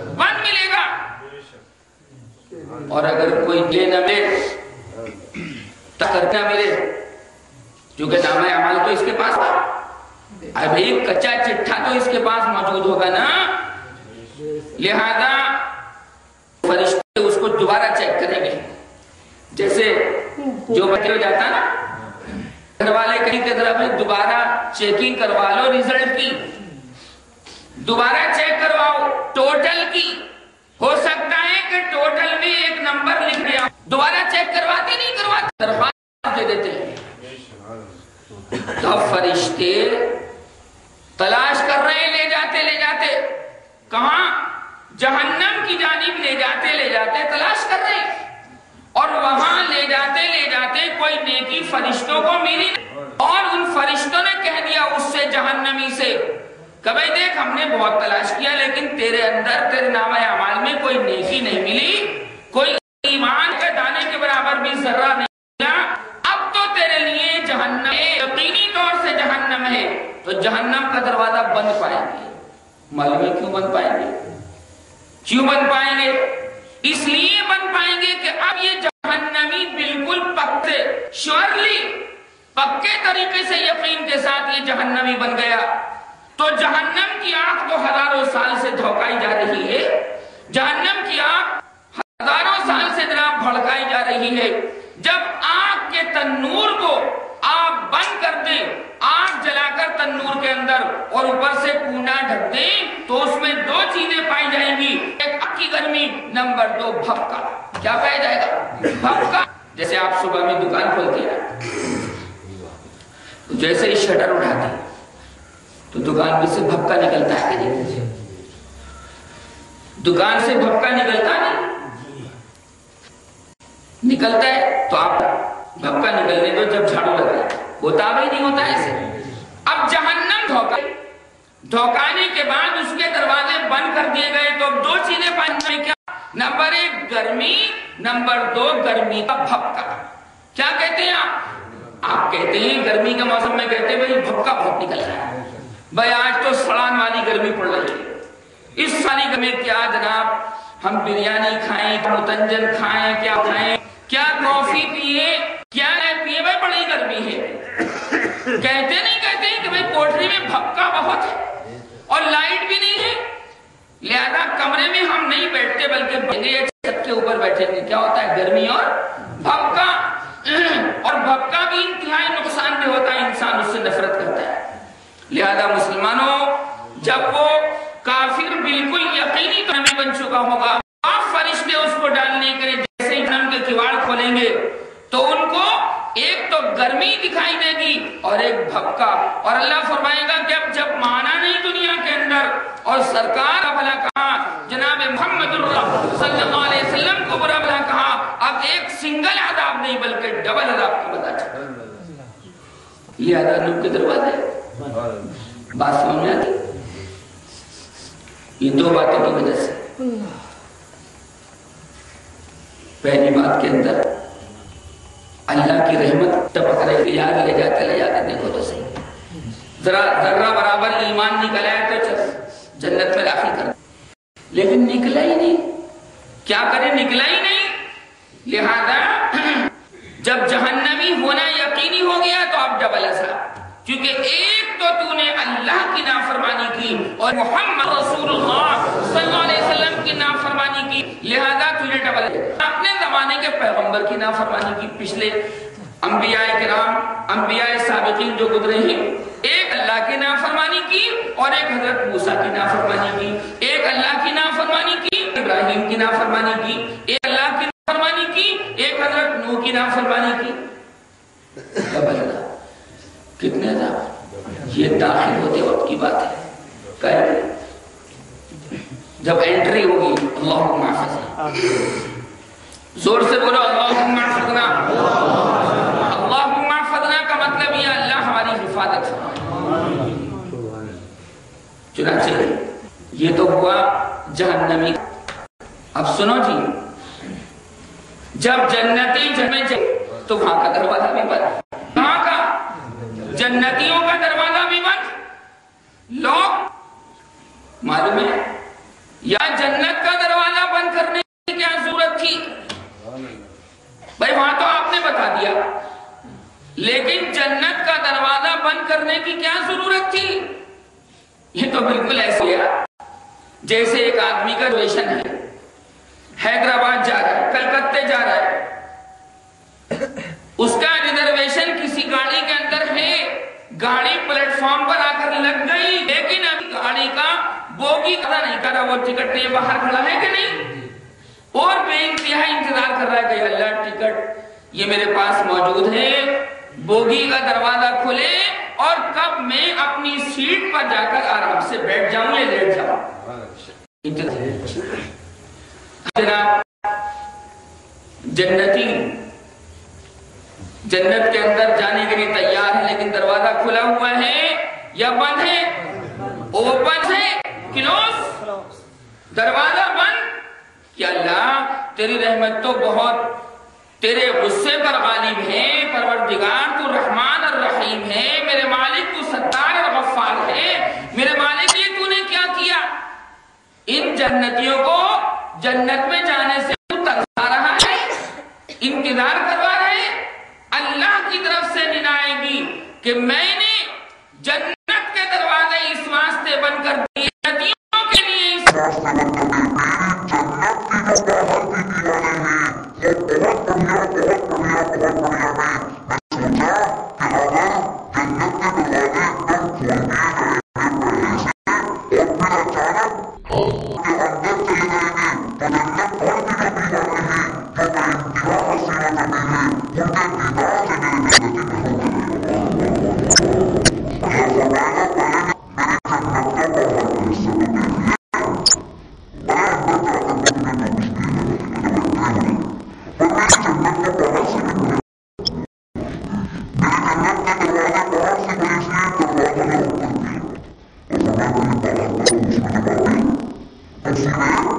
بند ملے گا. اور اگر کوئی لے نہ ملے تک نہ ملے کیونکہ نامہ اعمال تو اس کے پاس ابھی کچا چٹھا تو اس کے پاس موجود ہوگا نا. لہذا فرشتے اس کو دوبارہ چیک کریں گے. جیسے جو بچے ہو جاتا نا گھر والے کہیں کہ ذرا دوبارہ چیکنگ کروا لو ریزلٹ کی, دوبارہ چیک کرواؤ ٹوٹل کی. ہو سکتا ہے کہ ٹوٹل میں ایک نمبر لکھ دیا, دوبارہ چیک کرواتے نہیں کرواتے درخواست دے دیتے ہیں. تو فرشتے تلاش کر رہے ہیں, لے جاتے کہاں؟ جہنم کی جانب لے جاتے تلاش کر رہے ہیں. اور وہاں لے جاتے کوئی نیکی فرشتوں کو ملی اور ان فرشتوں نے کہہ دیا اس سے جہنمی سے کہ بھئی دیکھ ہم نے بہت تلاش کیا لیکن تیرے اندر تیرے نامہ اعمال میں کوئی نیکی نہیں ملی, کوئی ایمان کے دانے کے برابر بھی ذرہ نہیں ملا, اب تو تیرے لیے جہنم یقینی طور سے جہنم ہے. تو جہنم کا دروازہ بند پائیں گے. معلوم ہے کیوں بند پائیں گے؟ کیوں بند پائیں گے؟ اس لیے بند پائیں گے کہ اب یہ جہنمی بالکل پکے طریقے سے یقین کے ساتھ یہ جہنمی بن گیا. تو جہنم کی آگ تو ہزاروں سال سے دھوکائی جا رہی ہے, جہنم کی آگ ہزاروں سال سے جناب بھڑکائی جا رہی ہے. جب آگ کے تنور کو آپ بند کر دیں, آگ جلا کر تنور کے اندر اور اوپر سے کونا ڈھک دیں تو اس میں دو چیزیں پائی جائیں گی, ایک آگ کی گرمی, نمبر 2 بھپکا. کیا پایا جائے گا؟ بھپکا. جیسے آپ صبح میں دکان کھولتے ہیں جیسے ہی شٹر اٹھاتے ہیں تو دکان میں سے بھپکا نکلتا ہے کہ نہیں؟ دکان سے بھپکا نکلتا نہیں نکلتا ہے. تو آپ بھپکا نکلنے دو جب جھاڑو لگائے, ہوتا بھی نہیں ہوتا ایسے. اب جہنم دھوکانے کے بعد اس کے دروازے بند کر دیے گئے تو دو چیزیں پائیں گے. کیا؟ نمبر 1 گرمی, نمبر 2 گرمی کا بھپکا. کیا کہتے ہیں آپ کہتے ہیں گرمی کے موسم میں کہتے ہیں بھائی بھپکا بہت نکل رہا ہے, بھائی آج تو سڑان والی گرمی پڑ رہی ہے. اس ساری گرمی کیا جناب ہم بریانی کھائیں, متنجن کھائیں, کیا کھائیں, کیا کافی پیئے, کیا پیئے, بھائی بڑی گرمی ہے. کہتے ہیں کہ بھائی کوٹری میں بھپکا بہت ہے اور لائٹ بھی نہیں ہے, لہذا کمرے میں ہم نہیں بیٹھتے بلکہ چھت کے اوپر بیٹھیں گے. کیا ہوتا ہے؟ گرمی اور بھپکا. اور بھپکا بھی انتہائی نقصان دہ ہوتا ہے, انسان اس سے نفرت کرتا ہے. لہذا مسلمانوں جب وہ کافر بالکل یقینی طور میں بن چکا ہوگا, آپ فرشتے اس کو ڈالنے کے لیے جیسے ہی جہنم کے کواڑ کھولیں گے تو ان کو ایک تو گرمی دکھائی دے گی اور ایک بھپکا. اور اللہ فرمائے گا کہ اب جب مانا نہیں دنیا کے اندر اور سرکار بھلا کہا, جناب محمد صلی اللہ علیہ وسلم کو برا بھلا کہا, اب ایک سنگل عذاب نہیں بلکہ ڈبل عذاب کا بتا چکا. یہ عذاب کے دروازے بات سمجھ میں آتی. یہ 2 باتوں کی وجہ سے. پہلی بات کے اندر اللہ کی رحمت ٹپک رہی, یاد لے جاتے دیکھو تو صحیح, ذرہ برابر ایمان نکل آئے تو چل جنت میں داخل کر, لیکن نکلا ہی نہیں. کیا کرے؟ نکلا ہی نہیں. لہذا جب جہنمی ہونا یقینی ہو گیا تو اب ڈبل عذاب, کیونکہ ایک تو نے اللہ کی نافرمانی کی اور محمد رسول اللہ صلی اللہ علیہ وسلم کی نافرمانی کی, لہذا تجھے ڈبل. اپنے زمانے کے پیغمبر کی نافرمانی کی, پچھلے انبیاء کرام, انبیاء سابقین جو گزرے ہیں, ایک اللہ کی نافرمانی کی اور ایک حضرت موسیٰ کی نافرمانی کی. ایک اللہ کی نافرمانی کی, ابراہیم کی نافرمانی کی, ایک اللہ کی نافرمانی کی, ایک حضرت نوح کی نافرمانی کی. ڈبل عذاب. کتنے عذاب؟ یہ داخل ہوتے وقت کی بات ہے. جب انٹری ہوگی اللہم احفظنا, زور سے بولو اللہم احفظنا. اللہم احفظنا کا مطلب یہ اللہ ہماری حفاظت. چنانچہ یہ تو ہوا جہنمی. اب سنو جی, جب جنتی جنت تو وہاں کا دروازہ بھی بند, وہاں کا جنتیوں کا دروازہ بھی بند. لوگ معلوم ہے یا جنت کا دروازہ بند کرنے کی کیا ضرورت تھی؟ بھائی وہاں تو آپ نے بتا دیا، لیکن جنت کا دروازہ بند کرنے کی کیا ضرورت تھی؟ یہ تو بالکل ایسے ہے جیسے ایک آدمی کا ریزرویشن ہے، حیدرآباد جا رہا ہے، کلکتے جا رہا ہے، اس کا ریزرویشن کسی گاڑی کے اندر ہے، گاڑی پلیٹ فارم پر آ کر لگ گئی، لیکن ابھی گاڑی کا بوگی پتہ نہیں کرا، وہ ٹکٹ نہیں باہر کھڑا ہے کہ نہیں، اور بے انتہائی انتظار کر رہا ہے کہ اللہ ٹکٹ یہ میرے پاس موجود ہے، بوگی کا دروازہ کھلے اور کب میں اپنی سیٹ پر جا کر آرام سے بیٹھ جاؤں یا لیٹ جاؤں۔ جنتی جنت کے اندر جانے کے لیے تیار ہے، لیکن دروازہ کھلا ہوا ہے یا بند ہے؟ اوپن ہے، کلوز، دروازہ بند۔ کہ اللہ تیری رحمت تو بہت تیرے غصے پر غالب ہے، پروردگار تو رحمان اور رحیم ہے، میرے مالک تو ستار اور غفار ہے، میرے مالک یہ تو نے کیا کیا؟ ان جنتیوں کو جنت میں جانے سے ترسا رہا ہے، انتظار کروا رہے، اللہ کی طرف سے ندا آئے گی کہ میں نے جنت کے دروازے اس واسطے بند کر دیے جنتیوں کے لیے It's